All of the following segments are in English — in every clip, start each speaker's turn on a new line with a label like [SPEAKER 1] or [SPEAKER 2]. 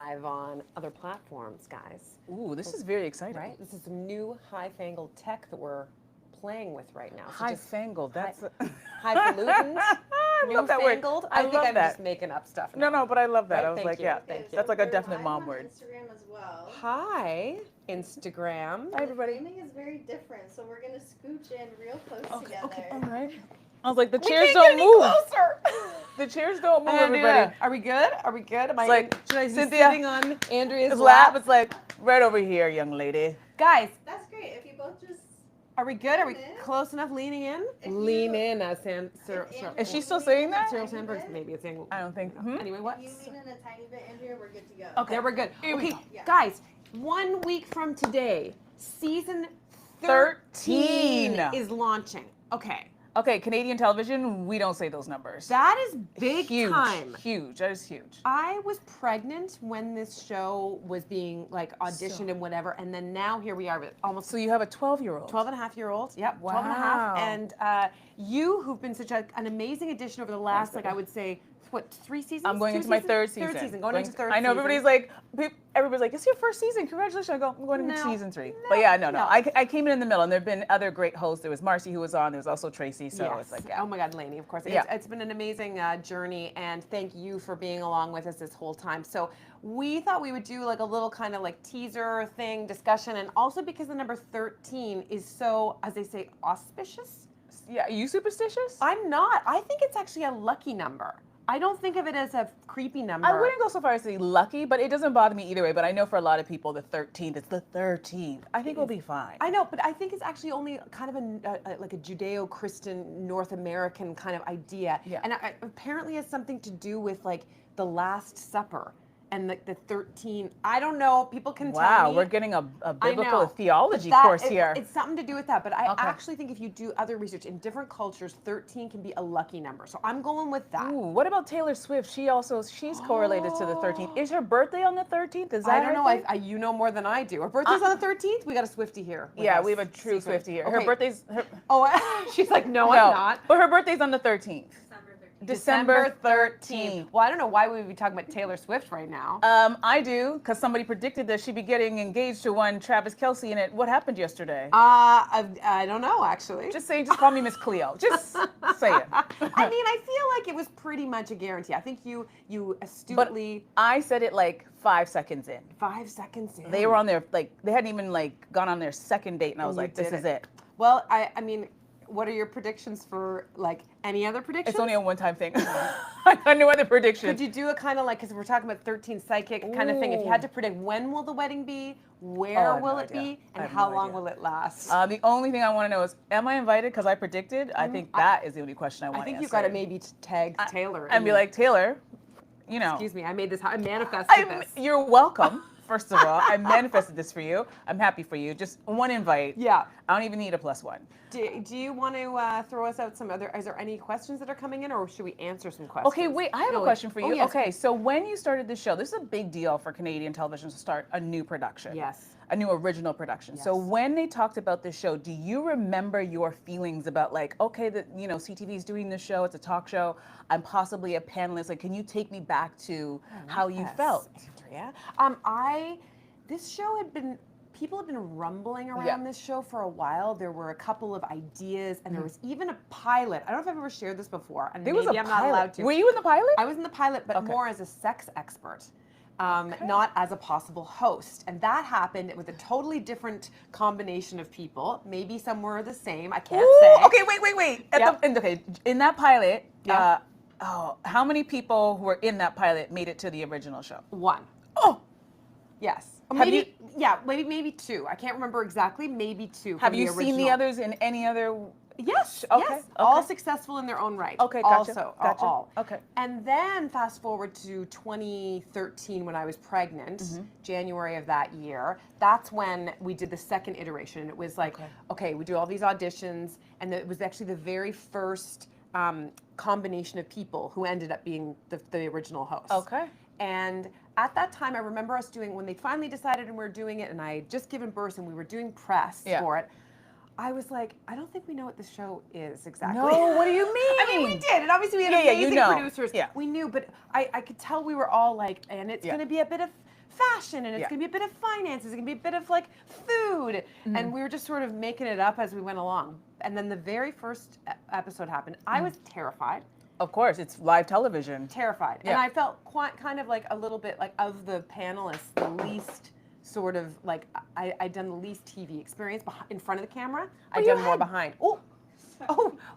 [SPEAKER 1] live on other platforms, guys.
[SPEAKER 2] Ooh, this is very exciting.
[SPEAKER 1] Right? This is some new high-fangled tech that we're playing with right now. So just
[SPEAKER 2] High-fangled. That's
[SPEAKER 1] highfalutin,
[SPEAKER 2] I love that word.
[SPEAKER 1] newfangled.
[SPEAKER 2] I
[SPEAKER 1] think
[SPEAKER 2] love
[SPEAKER 1] I'm
[SPEAKER 2] that.
[SPEAKER 1] just making up stuff
[SPEAKER 2] No,
[SPEAKER 1] now.
[SPEAKER 2] no, but I love that.
[SPEAKER 1] Right?
[SPEAKER 2] I was
[SPEAKER 1] Thank
[SPEAKER 2] like,
[SPEAKER 1] you.
[SPEAKER 2] yeah,
[SPEAKER 1] Thank you.
[SPEAKER 2] that's like a
[SPEAKER 3] We're
[SPEAKER 2] definite
[SPEAKER 3] live
[SPEAKER 2] mom
[SPEAKER 3] on
[SPEAKER 2] word.
[SPEAKER 3] Instagram as well.
[SPEAKER 1] Hi, Instagram.
[SPEAKER 2] Hi, everybody.
[SPEAKER 3] The framing is very different, so we're gonna scooch in real close
[SPEAKER 2] Okay,
[SPEAKER 3] together.
[SPEAKER 2] okay, all right. I was like, the
[SPEAKER 1] We
[SPEAKER 2] chairs
[SPEAKER 1] can't get
[SPEAKER 2] don't
[SPEAKER 1] any
[SPEAKER 2] move.
[SPEAKER 1] closer.
[SPEAKER 2] The chairs don't move,
[SPEAKER 1] I'm gonna do
[SPEAKER 2] everybody.
[SPEAKER 1] that. Are we good? Are we good? Am I
[SPEAKER 2] like,
[SPEAKER 1] should I be
[SPEAKER 2] Cynthia,
[SPEAKER 1] sitting on Andrea's
[SPEAKER 2] His
[SPEAKER 1] lap?
[SPEAKER 2] lap. It's like, right over here, young lady.
[SPEAKER 1] Guys,
[SPEAKER 3] That's great. If you both just
[SPEAKER 1] are we good? Are we
[SPEAKER 3] lean in.
[SPEAKER 1] close enough leaning in?
[SPEAKER 3] If you-
[SPEAKER 1] Lean in, as
[SPEAKER 2] Is she still saying that?
[SPEAKER 1] Cyril Sandberg's maybe it's saying.
[SPEAKER 2] I don't think.
[SPEAKER 1] Anyway, what?
[SPEAKER 3] If you lean in a tiny bit, Andrea, we're good to go.
[SPEAKER 1] Okay, there we're good.
[SPEAKER 2] Here we
[SPEAKER 1] Okay,
[SPEAKER 2] go.
[SPEAKER 3] Yeah.
[SPEAKER 1] guys, 1 week from today, season
[SPEAKER 2] 13
[SPEAKER 1] is launching. Okay,
[SPEAKER 2] Okay, Canadian television, we don't say those numbers.
[SPEAKER 1] that is big
[SPEAKER 2] huge,
[SPEAKER 1] time.
[SPEAKER 2] huge. That is huge.
[SPEAKER 1] I was pregnant when this show was being like auditioned and whatever, and then now here we are with almost
[SPEAKER 2] So you have a 12-year-old.
[SPEAKER 1] 12 and a half year old. Yep, 12 and a half.
[SPEAKER 2] Wow.
[SPEAKER 1] And you, who've been such an amazing addition over the last, like I would say, what, 3 seasons?
[SPEAKER 2] I'm going
[SPEAKER 1] 2
[SPEAKER 2] into my
[SPEAKER 1] seasons?
[SPEAKER 2] third season.
[SPEAKER 1] Third season, going into third
[SPEAKER 2] I know
[SPEAKER 1] season.
[SPEAKER 2] everybody's like, it's your first season. Congratulations. I go, I'm going into
[SPEAKER 1] No,
[SPEAKER 2] season 3.
[SPEAKER 1] no,
[SPEAKER 2] But yeah, no.
[SPEAKER 1] no.
[SPEAKER 2] I came in the middle, and there have been other great hosts. There was Marcy who was on. There was also Tracy. So
[SPEAKER 1] Yes.
[SPEAKER 2] it's like, yeah.
[SPEAKER 1] Oh my God, Lainey, of course.
[SPEAKER 2] Yeah.
[SPEAKER 1] It's been an amazing journey, and thank you for being along with us this whole time. So we thought we would do like a little kind of like teaser thing, discussion, and also because the number 13 is so, as they say, auspicious.
[SPEAKER 2] Yeah, are you superstitious?
[SPEAKER 1] I'm not. I think it's actually a lucky number. I don't think of it as a creepy number.
[SPEAKER 2] I wouldn't go so far as to say lucky, but it doesn't bother me either way. But I know for a lot of people, the 13th, it's the 13th. I think we'll be fine.
[SPEAKER 1] I know, but I think it's actually only kind of like a Judeo-Christian North American kind of idea.
[SPEAKER 2] Yeah.
[SPEAKER 1] And apparently has something to do with like the Last Supper and the 13. I don't know. People can tell me.
[SPEAKER 2] Wow, we're getting a
[SPEAKER 1] I
[SPEAKER 2] biblical
[SPEAKER 1] know.
[SPEAKER 2] theology
[SPEAKER 1] But
[SPEAKER 2] course here.
[SPEAKER 1] It's something to do with that. But I
[SPEAKER 2] Okay.
[SPEAKER 1] actually think if you do other research in different cultures, 13 can be a lucky number. So I'm going with that.
[SPEAKER 2] Ooh, what about Taylor Swift? She's correlated to the 13th. Is her birthday on the 13th? Is that
[SPEAKER 1] I don't
[SPEAKER 2] her
[SPEAKER 1] know.
[SPEAKER 2] thing?
[SPEAKER 1] You know more than I do. Her birthday's on the 13th. We got a Swiftie here. with
[SPEAKER 2] Yeah,
[SPEAKER 1] us.
[SPEAKER 2] we have a true
[SPEAKER 1] Secret.
[SPEAKER 2] Swiftie here.
[SPEAKER 1] Okay.
[SPEAKER 2] Her birthday's
[SPEAKER 1] Oh, she's like, no,
[SPEAKER 2] no,
[SPEAKER 1] I'm not.
[SPEAKER 2] but her birthday's on the 13th.
[SPEAKER 3] December 13th.
[SPEAKER 2] December 13th.
[SPEAKER 1] Well, I don't know why we would be talking about Taylor Swift right now.
[SPEAKER 2] I do, because somebody predicted that she'd be getting engaged to one Travis Kelce in it. What happened yesterday?
[SPEAKER 1] I don't know, actually.
[SPEAKER 2] Just call me Miss Cleo. Just say it.
[SPEAKER 1] I mean, I feel like it was pretty much a guarantee. I think you
[SPEAKER 2] But
[SPEAKER 1] astutely,
[SPEAKER 2] I said it like 5 seconds in.
[SPEAKER 1] 5 seconds in.
[SPEAKER 2] They were on their, like, they hadn't even, like, gone on their second date, and I was
[SPEAKER 1] you
[SPEAKER 2] like, this
[SPEAKER 1] did
[SPEAKER 2] is it.
[SPEAKER 1] Well, I mean, what are your predictions for, like, any other predictions?
[SPEAKER 2] It's only a one-time thing. I got no other predictions.
[SPEAKER 1] Could you do a kind of like, because we're talking about 13 psychic kind of thing, if you had to predict when will the wedding be, where
[SPEAKER 2] I have
[SPEAKER 1] will
[SPEAKER 2] no
[SPEAKER 1] it
[SPEAKER 2] idea.
[SPEAKER 1] be,
[SPEAKER 2] I
[SPEAKER 1] and
[SPEAKER 2] have
[SPEAKER 1] how
[SPEAKER 2] no
[SPEAKER 1] long
[SPEAKER 2] idea.
[SPEAKER 1] will it last?
[SPEAKER 2] The only thing I want to know is, am I invited? Because I predicted. I think that is the only question I want
[SPEAKER 1] I
[SPEAKER 2] to
[SPEAKER 1] think
[SPEAKER 2] answer.
[SPEAKER 1] you've got to maybe tag Taylor.
[SPEAKER 2] and be like, Taylor, you know.
[SPEAKER 1] excuse me, I made this, I manifested this.
[SPEAKER 2] You're welcome. First of all, I manifested this for you. I'm happy for you. Just one invite.
[SPEAKER 1] Yeah.
[SPEAKER 2] I don't even need a +1.
[SPEAKER 1] Do you want to throw us out some other, is there any questions that are coming in, or should we answer some questions?
[SPEAKER 2] Okay, wait, I have a question for you.
[SPEAKER 1] Oh, yes.
[SPEAKER 2] Okay, so when you started the show, this is a big deal for Canadian television to start a new production.
[SPEAKER 1] Yes.
[SPEAKER 2] A new original production. So
[SPEAKER 1] Yes.
[SPEAKER 2] when they talked about this show, do you remember your feelings about like, okay, CTV is doing this show, it's a talk show, I'm possibly a panelist, like can you take me back to how you
[SPEAKER 1] Yes,
[SPEAKER 2] felt?
[SPEAKER 1] Andrea. This show had been, people have been rumbling around
[SPEAKER 2] Yeah.
[SPEAKER 1] this show for a while. There were a couple of ideas, and there was even a pilot. I don't know if I've ever shared this before, and
[SPEAKER 2] There
[SPEAKER 1] maybe
[SPEAKER 2] was a
[SPEAKER 1] I'm
[SPEAKER 2] pilot.
[SPEAKER 1] not allowed to.
[SPEAKER 2] Were you in the pilot?
[SPEAKER 1] I was in the pilot, but
[SPEAKER 2] Okay.
[SPEAKER 1] more as a sex expert. Not as a possible host. And that happened with a totally different combination of people. Maybe some were the same. I can't
[SPEAKER 2] Ooh,
[SPEAKER 1] say.
[SPEAKER 2] okay, wait.
[SPEAKER 1] Yep.
[SPEAKER 2] In that pilot,
[SPEAKER 1] Yeah.
[SPEAKER 2] how many people who were in that pilot made it to the original show?
[SPEAKER 1] One.
[SPEAKER 2] Oh,
[SPEAKER 1] Yes.
[SPEAKER 2] Have
[SPEAKER 1] Maybe, yeah, maybe two. I can't remember exactly. Maybe two.
[SPEAKER 2] have
[SPEAKER 1] from
[SPEAKER 2] you
[SPEAKER 1] the
[SPEAKER 2] seen the
[SPEAKER 1] original.
[SPEAKER 2] others in any other?
[SPEAKER 1] Yes.
[SPEAKER 2] Okay,
[SPEAKER 1] Yes.
[SPEAKER 2] okay.
[SPEAKER 1] All successful in their own right.
[SPEAKER 2] Okay, gotcha,
[SPEAKER 1] Also,
[SPEAKER 2] gotcha.
[SPEAKER 1] all.
[SPEAKER 2] Okay.
[SPEAKER 1] And then fast forward to 2013 when I was pregnant,
[SPEAKER 2] Mm-hmm.
[SPEAKER 1] January of that year. That's when we did the second iteration. It was like, okay, we do all these auditions, and it was actually the very first combination of people who ended up being the original host.
[SPEAKER 2] Okay.
[SPEAKER 1] And at that time, I remember us doing, when they finally decided and we were doing it, and I had just given birth and we were doing press
[SPEAKER 2] Yeah.
[SPEAKER 1] for it, I was like, I don't think we know what the show is exactly.
[SPEAKER 2] No, what do you mean?
[SPEAKER 1] I mean, we did, and obviously we had
[SPEAKER 2] Yeah,
[SPEAKER 1] amazing
[SPEAKER 2] you know.
[SPEAKER 1] producers.
[SPEAKER 2] Yeah.
[SPEAKER 1] We knew, but I could tell we were all like, and it's going to be a bit of fashion, and it's
[SPEAKER 2] Yeah.
[SPEAKER 1] going to be a bit of finances, it's going to be a bit of like food, and we were just sort of making it up as we went along. And then the very first episode happened. I was terrified.
[SPEAKER 2] Of course, it's live television.
[SPEAKER 1] Terrified.
[SPEAKER 2] Yeah.
[SPEAKER 1] And I felt quite kind of like a little bit like of the panelists, the least sort of like I'd done the least TV experience in front of the camera. I'd done more behind. Oh,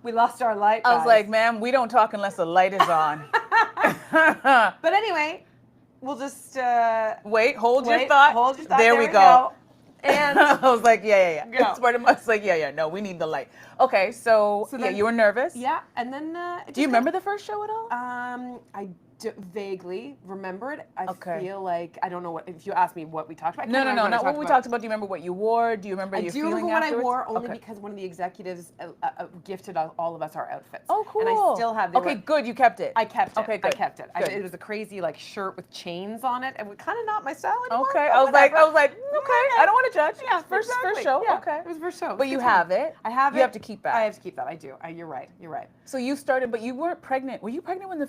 [SPEAKER 1] we lost our light.
[SPEAKER 2] I was
[SPEAKER 1] guys.
[SPEAKER 2] like, ma'am, we don't talk unless the light is on.
[SPEAKER 1] But anyway, we'll just
[SPEAKER 2] Wait, hold your thought.
[SPEAKER 1] Hold your thought.
[SPEAKER 2] There we go.
[SPEAKER 1] And
[SPEAKER 2] I was like, yeah.
[SPEAKER 1] Go.
[SPEAKER 2] It's part of my, I was like, yeah, no, we need the light. Okay, so yeah,
[SPEAKER 1] then-
[SPEAKER 2] you were nervous.
[SPEAKER 1] yeah, and then
[SPEAKER 2] Do you remember the first show at all?
[SPEAKER 1] I vaguely remember it. I
[SPEAKER 2] Okay.
[SPEAKER 1] feel like I don't know what if you ask me what we talked about. I
[SPEAKER 2] No,
[SPEAKER 1] can't remember
[SPEAKER 2] not what
[SPEAKER 1] I
[SPEAKER 2] we talked about. Do you remember what you wore? Do you remember
[SPEAKER 1] I
[SPEAKER 2] your
[SPEAKER 1] do
[SPEAKER 2] feeling
[SPEAKER 1] remember what I
[SPEAKER 2] afterwards?
[SPEAKER 1] wore only
[SPEAKER 2] Okay.
[SPEAKER 1] because one of the executives gifted all of us our outfits.
[SPEAKER 2] Oh, cool.
[SPEAKER 1] And I still have. They
[SPEAKER 2] Okay,
[SPEAKER 1] were-
[SPEAKER 2] good. You kept it.
[SPEAKER 1] I kept it.
[SPEAKER 2] Okay, good.
[SPEAKER 1] I kept it.
[SPEAKER 2] Good.
[SPEAKER 1] It was a crazy like shirt with chains on it, and kind of not my style anymore.
[SPEAKER 2] Okay,
[SPEAKER 1] but
[SPEAKER 2] I was like,
[SPEAKER 1] whatever.
[SPEAKER 2] okay. I don't want to judge.
[SPEAKER 1] Yeah,
[SPEAKER 2] first
[SPEAKER 1] exactly.
[SPEAKER 2] show.
[SPEAKER 1] Yeah,
[SPEAKER 2] Okay.
[SPEAKER 1] it was first show.
[SPEAKER 2] But you
[SPEAKER 1] Good time.
[SPEAKER 2] have it.
[SPEAKER 1] I have it.
[SPEAKER 2] You have to keep that.
[SPEAKER 1] I have to keep that. I do. You're right. You're right.
[SPEAKER 2] So you started, but you weren't pregnant. Were you pregnant when the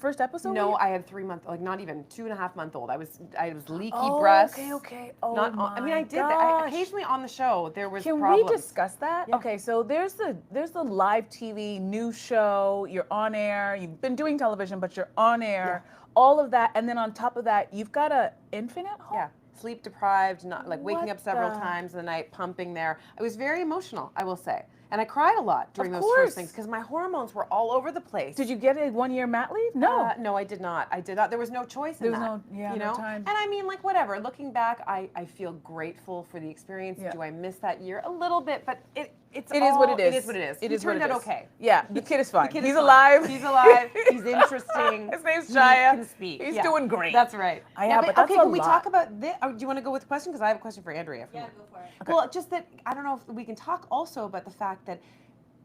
[SPEAKER 2] first episode?
[SPEAKER 1] No,
[SPEAKER 2] was?
[SPEAKER 1] I had 3 months, like not even 2.5 month old. I was leaky
[SPEAKER 2] Oh,
[SPEAKER 1] breasts.
[SPEAKER 2] okay. Oh
[SPEAKER 1] Not.
[SPEAKER 2] my
[SPEAKER 1] I mean, I did that.
[SPEAKER 2] gosh.
[SPEAKER 1] Occasionally on the show there was
[SPEAKER 2] Can
[SPEAKER 1] problems.
[SPEAKER 2] we discuss that?
[SPEAKER 1] Yeah.
[SPEAKER 2] Okay, so there's the live TV news show. You're on air. You've been doing television, but you're on air. All of that, and then on top of that, you've got a infant at home.
[SPEAKER 1] Yeah, sleep deprived, not like waking
[SPEAKER 2] What
[SPEAKER 1] up several
[SPEAKER 2] the-
[SPEAKER 1] times in the night, pumping there. I was very emotional, I will say. And I cried a lot during
[SPEAKER 2] Of
[SPEAKER 1] those
[SPEAKER 2] course.
[SPEAKER 1] first things because my hormones were all over the place.
[SPEAKER 2] Did you get a 1-year mat leave? No.
[SPEAKER 1] No, I did not. I did not. There was no choice in
[SPEAKER 2] There was
[SPEAKER 1] that.
[SPEAKER 2] no- yeah,
[SPEAKER 1] you
[SPEAKER 2] no
[SPEAKER 1] know?
[SPEAKER 2] time.
[SPEAKER 1] And I mean, like, whatever. Looking back, I feel grateful for the experience.
[SPEAKER 2] Yeah.
[SPEAKER 1] Do I miss that year? A little bit, but it is
[SPEAKER 2] what it is.
[SPEAKER 1] It is what it is.
[SPEAKER 2] It
[SPEAKER 1] He
[SPEAKER 2] is what
[SPEAKER 1] turned
[SPEAKER 2] it
[SPEAKER 1] out
[SPEAKER 2] is.
[SPEAKER 1] okay.
[SPEAKER 2] Yeah, the kid is fine.
[SPEAKER 1] The kid
[SPEAKER 2] He's
[SPEAKER 1] is fine.
[SPEAKER 2] alive.
[SPEAKER 1] He's alive. He's interesting.
[SPEAKER 2] His name's
[SPEAKER 1] He
[SPEAKER 2] Jaya.
[SPEAKER 1] can speak.
[SPEAKER 2] He's
[SPEAKER 1] Yeah.
[SPEAKER 2] doing great.
[SPEAKER 1] That's right.
[SPEAKER 2] Yeah, but that's
[SPEAKER 1] okay,
[SPEAKER 2] a
[SPEAKER 1] can we
[SPEAKER 2] lot.
[SPEAKER 1] talk about this? Do you want to go with the question? Because I have a question for Andrea.
[SPEAKER 3] Yeah, go for it.
[SPEAKER 1] Well, just that I don't know if we can talk also about the fact that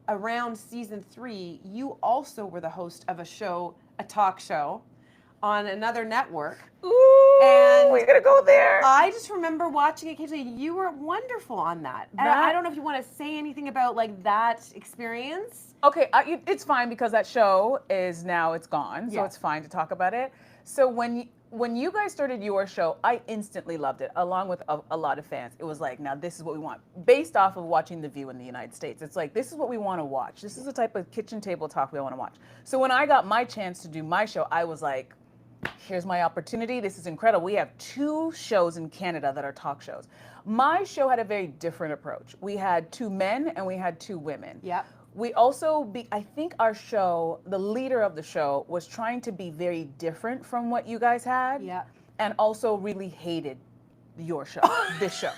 [SPEAKER 1] around season 3, you also were the host of a talk show on another network.
[SPEAKER 2] Ooh,
[SPEAKER 1] And
[SPEAKER 2] we're gonna go there.
[SPEAKER 1] I just remember watching occasionally. You were wonderful on that. And I don't know if you want to say anything about like that experience.
[SPEAKER 2] Okay, it's fine because that show is now it's gone, so
[SPEAKER 1] Yeah.
[SPEAKER 2] it's fine to talk about it. So when you guys started your show, I instantly loved it, along with a lot of fans. It was like, now this is what we want, based off of watching The View in the United States. It's like, this is what we want to watch. This is the type of kitchen table talk we want to watch. So when I got my chance to do my show, I was like, here's my opportunity. This is incredible. We have 2 shows in Canada that are talk shows. My show had a very different approach. We had 2 men and we had 2 women.
[SPEAKER 1] Yep.
[SPEAKER 2] We also, I think our show, the leader of the show was trying to be very different from what you guys had.
[SPEAKER 1] Yeah.
[SPEAKER 2] And also really hated your show, this show.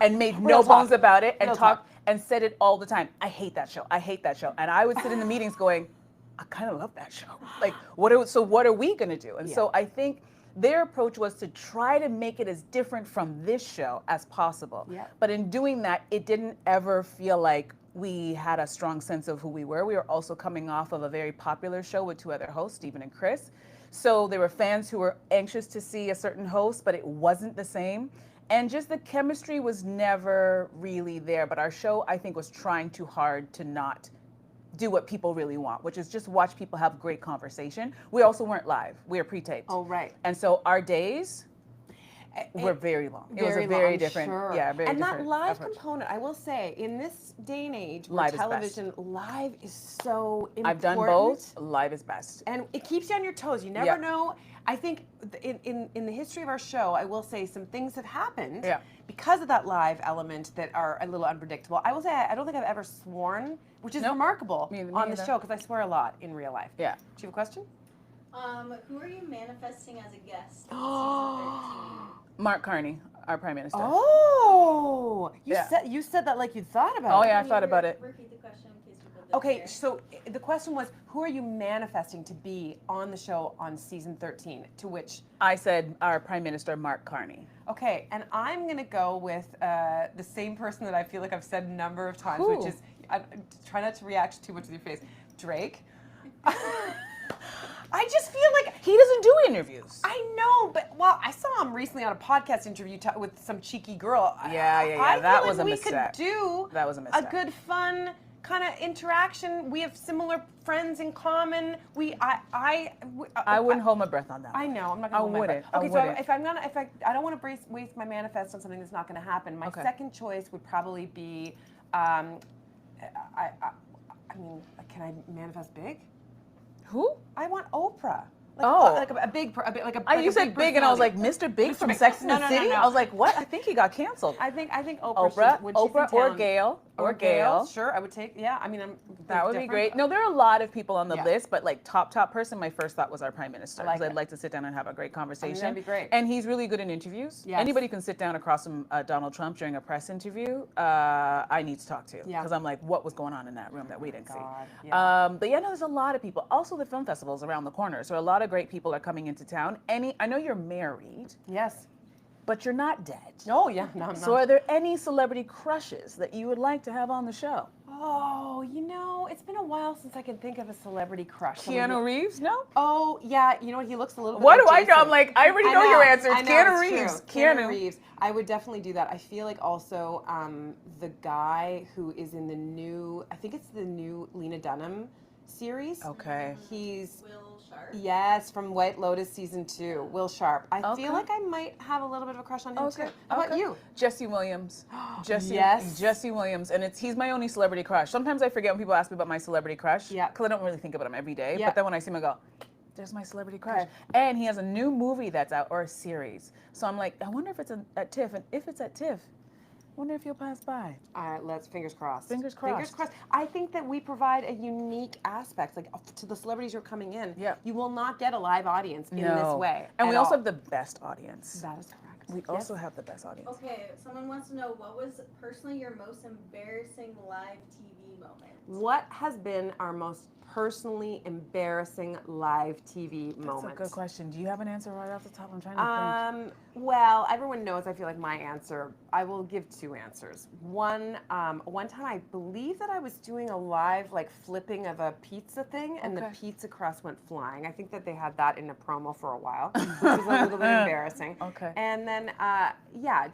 [SPEAKER 2] And made
[SPEAKER 1] Real
[SPEAKER 2] no
[SPEAKER 1] talk.
[SPEAKER 2] bones about it and
[SPEAKER 1] Real
[SPEAKER 2] talked
[SPEAKER 1] talk.
[SPEAKER 2] and said it all the time. I hate that show. I hate that show. And I would sit in the meetings going, I kind of love that show. Like, what are we gonna do? And so I think their approach was to try to make it as different from this show as possible.
[SPEAKER 1] Yeah.
[SPEAKER 2] But in doing that, it didn't ever feel like we had a strong sense of who we were. We were also coming off of a very popular show with 2 other hosts, Stephen and Chris. So there were fans who were anxious to see a certain host, but it wasn't the same. And just the chemistry was never really there. But our show, I think, was trying too hard to not do what people really want, which is just watch people have great conversation. We also weren't live. We were pre-taped.
[SPEAKER 1] Oh, right.
[SPEAKER 2] And so our days were very long. It was a very
[SPEAKER 1] long,
[SPEAKER 2] different,
[SPEAKER 1] sure.
[SPEAKER 2] yeah, very
[SPEAKER 1] and
[SPEAKER 2] different
[SPEAKER 1] that live
[SPEAKER 2] approach.
[SPEAKER 1] component, I will say, in this day and age, where
[SPEAKER 2] Live is best.
[SPEAKER 1] television live is so important.
[SPEAKER 2] I've done both. Live is best.
[SPEAKER 1] And it keeps you on your toes. You never
[SPEAKER 2] Yeah.
[SPEAKER 1] know. I think in the history of our show, I will say some things have happened
[SPEAKER 2] Yeah.
[SPEAKER 1] because of that live element that are a little unpredictable. I will say I don't think I've ever sworn, which is
[SPEAKER 2] Nope.
[SPEAKER 1] remarkable
[SPEAKER 2] Me
[SPEAKER 1] on the
[SPEAKER 2] neither.
[SPEAKER 1] show because I swear a lot in real life.
[SPEAKER 2] Yeah.
[SPEAKER 1] Do you have a question?
[SPEAKER 3] Who are you manifesting as a guest in season 13?
[SPEAKER 2] Mark Carney, our Prime Minister.
[SPEAKER 1] Oh,
[SPEAKER 2] Yeah.
[SPEAKER 1] you said that like you thought about
[SPEAKER 2] Oh,
[SPEAKER 1] it.
[SPEAKER 2] yeah, I
[SPEAKER 3] Can you
[SPEAKER 2] thought about it.
[SPEAKER 3] Repeat the question in case people didn't
[SPEAKER 1] Okay,
[SPEAKER 3] hear.
[SPEAKER 1] so the question was, who are you manifesting to be on the show on season 13? To which,
[SPEAKER 2] I said our Prime Minister, Mark Carney.
[SPEAKER 1] okay, and I'm gonna go with the same person that I feel like I've said a number of times,
[SPEAKER 2] Who?
[SPEAKER 1] which is, try not to react too much with your face, Drake. I just feel like
[SPEAKER 2] He doesn't do interviews.
[SPEAKER 1] I know, but Well, I saw him recently on a podcast interview with some cheeky girl.
[SPEAKER 2] Yeah. That was a
[SPEAKER 1] we
[SPEAKER 2] misstep.
[SPEAKER 1] could do
[SPEAKER 2] That was a misstep.
[SPEAKER 1] good, fun kind of interaction. We have similar friends in common.
[SPEAKER 2] I wouldn't hold my breath on that.
[SPEAKER 1] I know. I'm not gonna. hold my breath.
[SPEAKER 2] I
[SPEAKER 1] Okay,
[SPEAKER 2] wouldn't.
[SPEAKER 1] so I don't want to waste my manifest on something that's not going to happen. My second choice would probably be, I mean, can I manifest big?
[SPEAKER 2] Who?
[SPEAKER 1] I want Oprah. Like a big,
[SPEAKER 2] You said big, and I was like, Mr. Big from
[SPEAKER 1] Big.
[SPEAKER 2] Sex and
[SPEAKER 1] No,
[SPEAKER 2] the
[SPEAKER 1] no,
[SPEAKER 2] City.
[SPEAKER 1] no, no.
[SPEAKER 2] I was like, what? I think he got canceled.
[SPEAKER 1] I think
[SPEAKER 2] Oprah,
[SPEAKER 1] when she's in
[SPEAKER 2] Oprah or
[SPEAKER 1] town.
[SPEAKER 2] Gail,
[SPEAKER 1] Or Gail. Sure, I would take. Yeah, I mean,
[SPEAKER 2] that would be great. No, there are a lot of people on the list, but like top person, my first thought was our prime minister, because I'd like to sit down and have a great conversation.
[SPEAKER 1] That'd be great.
[SPEAKER 2] And he's really good in interviews.
[SPEAKER 1] Yes.
[SPEAKER 2] Anybody can sit down across from Donald Trump during a press interview. I need to talk to, because I'm like, what was going on in that room that we didn't see?
[SPEAKER 1] Yeah.
[SPEAKER 2] But yeah, no, there's a lot of people. Also, the film festival's around the corner, so a lot of great people are coming into town. I know you're married.
[SPEAKER 1] Yes.
[SPEAKER 2] But you're not dead.
[SPEAKER 1] No, yeah, no, I'm
[SPEAKER 2] So
[SPEAKER 1] not.
[SPEAKER 2] are there any celebrity crushes that you would like to have on the show?
[SPEAKER 1] Oh, it's been a while since I can think of a celebrity crush.
[SPEAKER 2] Keanu Reeves? No?
[SPEAKER 1] Oh, yeah, you know what? He looks a little bit
[SPEAKER 2] What
[SPEAKER 1] like
[SPEAKER 2] do I know?
[SPEAKER 1] Jason.
[SPEAKER 2] I'm like, I already know your answer. It's
[SPEAKER 1] I know,
[SPEAKER 2] Keanu
[SPEAKER 1] it's
[SPEAKER 2] Reeves.
[SPEAKER 1] true. Keanu Reeves. I would definitely do that. I feel like also the guy who is in the new, I think it's the new Lena Dunham series.
[SPEAKER 2] Okay.
[SPEAKER 1] He's
[SPEAKER 3] Will Sharp.
[SPEAKER 1] Yes, from White Lotus season 2, Will Sharp. I feel like I might have a little bit of a crush on him too. How about you?
[SPEAKER 2] Jesse Williams.
[SPEAKER 1] Yes.
[SPEAKER 2] Jesse Williams, and he's my only celebrity crush. Sometimes I forget when people ask me about my celebrity crush.
[SPEAKER 1] Yeah.
[SPEAKER 2] Because I don't really think about him every day.
[SPEAKER 1] Yeah.
[SPEAKER 2] But then when I see him, I go, there's my celebrity crush.
[SPEAKER 1] Okay.
[SPEAKER 2] And he has a new movie that's out, or a series. So I'm like, I wonder if it's at TIFF, and if it's at TIFF, I wonder if you'll pass by.
[SPEAKER 1] Let's fingers crossed.
[SPEAKER 2] Fingers crossed.
[SPEAKER 1] Fingers crossed. I think that we provide a unique aspect, like to the celebrities who are coming in.
[SPEAKER 2] Yeah.
[SPEAKER 1] You will not get a live audience in this way.
[SPEAKER 2] And we
[SPEAKER 1] at
[SPEAKER 2] also
[SPEAKER 1] all.
[SPEAKER 2] have the best audience.
[SPEAKER 1] That is correct.
[SPEAKER 2] We also have the best audience.
[SPEAKER 3] Okay, someone wants to know, what was personally your most embarrassing live TV moment?
[SPEAKER 1] What has been our most personally embarrassing live TV moment?
[SPEAKER 2] That's a good question. Do you have an answer right off the top? I'm trying to think.
[SPEAKER 1] Well, everyone knows I feel like my answer. I will give two answers. One time I believe that I was doing a live flipping of a pizza thing, and the pizza crust went flying. I think that they had that in a promo for a while, which was a little bit embarrassing.
[SPEAKER 2] Okay.
[SPEAKER 1] And then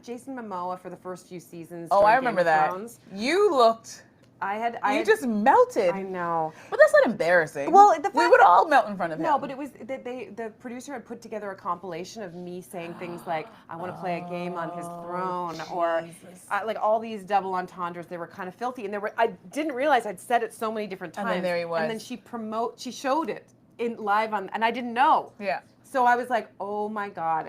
[SPEAKER 1] Jason Momoa for the first few seasons.
[SPEAKER 2] Oh,
[SPEAKER 1] during
[SPEAKER 2] I
[SPEAKER 1] Game
[SPEAKER 2] remember
[SPEAKER 1] of
[SPEAKER 2] that.
[SPEAKER 1] Thrones.
[SPEAKER 2] You looked.
[SPEAKER 1] You
[SPEAKER 2] just melted.
[SPEAKER 1] I know.
[SPEAKER 2] But that's not embarrassing.
[SPEAKER 1] Well, the fact
[SPEAKER 2] we would all melt in front of him.
[SPEAKER 1] No, but it was the producer had put together a compilation of me saying things like, "I want to play a game on his throne," or all these double entendres. They were kind of filthy, and I didn't realize I'd said it so many different times.
[SPEAKER 2] And then there he was.
[SPEAKER 1] And then she showed it in live and I didn't know.
[SPEAKER 2] Yeah.
[SPEAKER 1] So I was like, oh my God.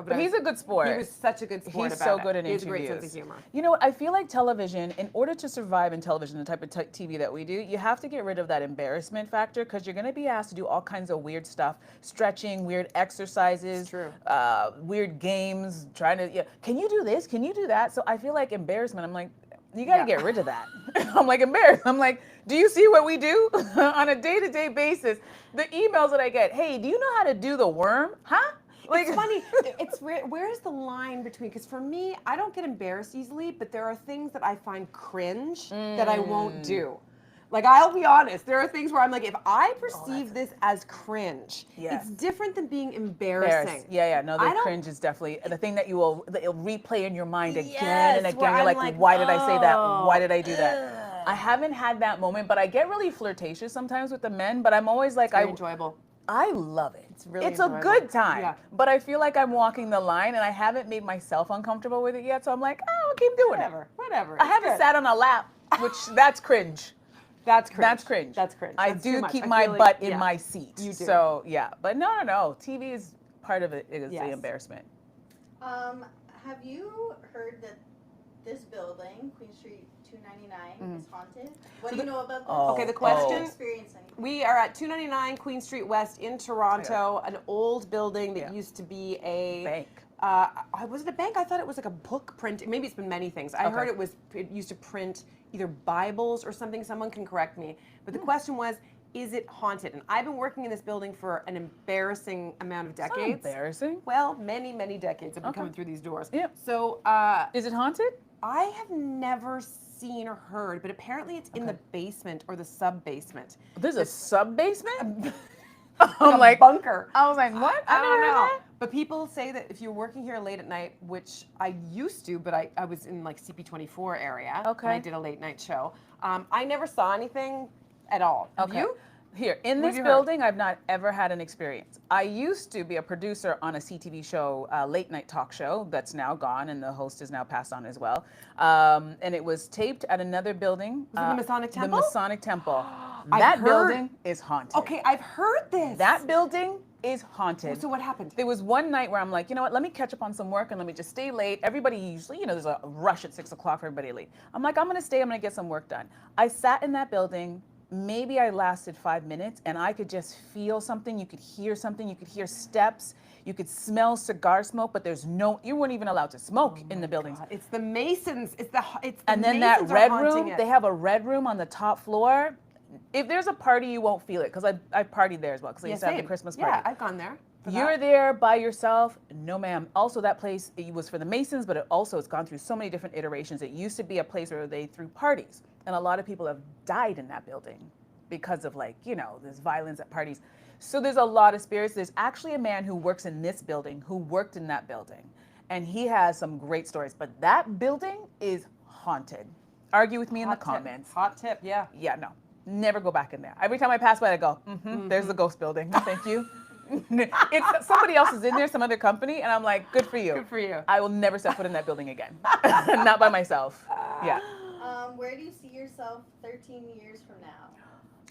[SPEAKER 2] But he's a good sport.
[SPEAKER 1] He was such a good sport.
[SPEAKER 2] He's
[SPEAKER 1] about
[SPEAKER 2] so
[SPEAKER 1] it.
[SPEAKER 2] good in
[SPEAKER 1] He has
[SPEAKER 2] interviews.
[SPEAKER 1] a great sense of humor.
[SPEAKER 2] You know what? I feel like television, in order to survive in television, the type of TV that we do, you have to get rid of that embarrassment factor, because you're going to be asked to do all kinds of weird stuff, stretching, weird exercises,
[SPEAKER 1] It's true.
[SPEAKER 2] weird games, trying to, can you do this? Can you do that? So I feel like embarrassment, I'm like, you got to get rid of that. I'm like embarrassed. I'm like, do you see what we do on a day-to-day basis? The emails that I get, hey, do you know how to do the worm? Huh?
[SPEAKER 1] It's funny. Where is the line between? Because for me, I don't get embarrassed easily, but there are things that I find cringe that I won't do. I'll be honest. There are things where I'm like, if I perceive this as cringe, it's different than being embarrassing.
[SPEAKER 2] Yeah. No, the cringe is definitely the thing that you'll replay in your mind again and again.
[SPEAKER 1] where
[SPEAKER 2] You're
[SPEAKER 1] I'm
[SPEAKER 2] like, why did I say that? Why did I do
[SPEAKER 1] ugh.
[SPEAKER 2] that? I haven't had that moment, but I get really flirtatious sometimes with the men. But I'm always like,
[SPEAKER 1] Very enjoyable.
[SPEAKER 2] I love it.
[SPEAKER 1] It's really
[SPEAKER 2] a
[SPEAKER 1] enjoyable.
[SPEAKER 2] good time.
[SPEAKER 1] Yeah.
[SPEAKER 2] But I feel like I'm walking the line, and I haven't made myself uncomfortable with it yet. So I'm like, I'll keep doing it.
[SPEAKER 1] Whatever.
[SPEAKER 2] I haven't sat on a lap, which that's cringe.
[SPEAKER 1] That's cringe.
[SPEAKER 2] That's cringe.
[SPEAKER 1] That's cringe.
[SPEAKER 2] I
[SPEAKER 1] That's too
[SPEAKER 2] do
[SPEAKER 1] much.
[SPEAKER 2] keep
[SPEAKER 1] I
[SPEAKER 2] my
[SPEAKER 1] feel
[SPEAKER 2] butt
[SPEAKER 1] like-
[SPEAKER 2] in my seat.
[SPEAKER 1] You do.
[SPEAKER 2] So yeah, but no. TV is part of it. Is the embarrassment.
[SPEAKER 3] Have you heard that this building, Queen Street 299, is haunted? What do you know about this?
[SPEAKER 1] Okay, the question-
[SPEAKER 3] Have you experienced anything?
[SPEAKER 1] We are at 299 Queen Street West in Toronto, an old building that used to be a
[SPEAKER 2] Bank.
[SPEAKER 1] Was it a bank? I thought it was like a book print. Maybe it's been many things. I heard it used to print either Bibles or something. Someone can correct me. But the question was, is it haunted? And I've been working in this building for an embarrassing amount of decades.
[SPEAKER 2] It's not embarrassing.
[SPEAKER 1] Well, many, many decades. I've been coming through these doors.
[SPEAKER 2] Yeah.
[SPEAKER 1] So
[SPEAKER 2] Is it haunted?
[SPEAKER 1] I have never seen or heard, but apparently it's in the basement or the sub-basement.
[SPEAKER 2] There's a sub basement. I'm
[SPEAKER 1] a
[SPEAKER 2] like,
[SPEAKER 1] bunker.
[SPEAKER 2] I was like, what?
[SPEAKER 1] I don't
[SPEAKER 2] never heard
[SPEAKER 1] know.
[SPEAKER 2] that.
[SPEAKER 1] But people say that if you're working here late at night, which I used to, but I was in like CP24 area.
[SPEAKER 2] Okay.
[SPEAKER 1] And I did a late night show. I never saw anything at all. Have
[SPEAKER 2] Okay.
[SPEAKER 1] you?
[SPEAKER 2] Here, in
[SPEAKER 1] What have
[SPEAKER 2] this
[SPEAKER 1] you heard?
[SPEAKER 2] building, I've not ever had an experience. I used to be a producer on a CTV show, late night talk show that's now gone, and the host is now passed on as well. And it was taped at another building.
[SPEAKER 1] Was it the Masonic Temple?
[SPEAKER 2] The Masonic Temple.
[SPEAKER 1] I've
[SPEAKER 2] That
[SPEAKER 1] heard-
[SPEAKER 2] building is haunted.
[SPEAKER 1] Okay, I've heard this.
[SPEAKER 2] That building is haunted.
[SPEAKER 1] So what happened?
[SPEAKER 2] There was one night where I'm like, you know what, let me catch up on some work and let me just stay late. Everybody usually, there's a rush at 6 o'clock for everybody late. I'm like, I'm gonna stay, I'm gonna get some work done. I sat in that building, maybe I lasted 5 minutes and I could just feel something, you could hear something, you could hear steps, you could smell cigar smoke, but you weren't even allowed to smoke in the buildings.
[SPEAKER 1] God, it's the Masons. It's the
[SPEAKER 2] And then
[SPEAKER 1] Masons
[SPEAKER 2] that red
[SPEAKER 1] are haunting
[SPEAKER 2] room,
[SPEAKER 1] it.
[SPEAKER 2] they have a red room on the top floor. If there's a party, you won't feel it, because I partied there as well, because I used to have the
[SPEAKER 1] same.
[SPEAKER 2] Christmas party.
[SPEAKER 1] Yeah, I've gone there. for
[SPEAKER 2] You're
[SPEAKER 1] that.
[SPEAKER 2] there by yourself? No, ma'am. Also, that place, it was for the Masons, but it's gone through so many different iterations. It used to be a place where they threw parties, and a lot of people have died in that building because of there's violence at parties. So there's a lot of spirits. There's actually a man who works in this building who worked in that building, and he has some great stories, but that building is haunted. Argue with me in the comments.
[SPEAKER 1] Hot tip, yeah.
[SPEAKER 2] Yeah, no. Never go back in there. Every time I pass by, I go, there's the ghost building. No, thank you. It's somebody else is in there, some other company, and I'm like, good for you.
[SPEAKER 1] Good for you.
[SPEAKER 2] I will never step foot in that building again. Not by myself. Yeah.
[SPEAKER 3] Where do you see yourself 13 years from now?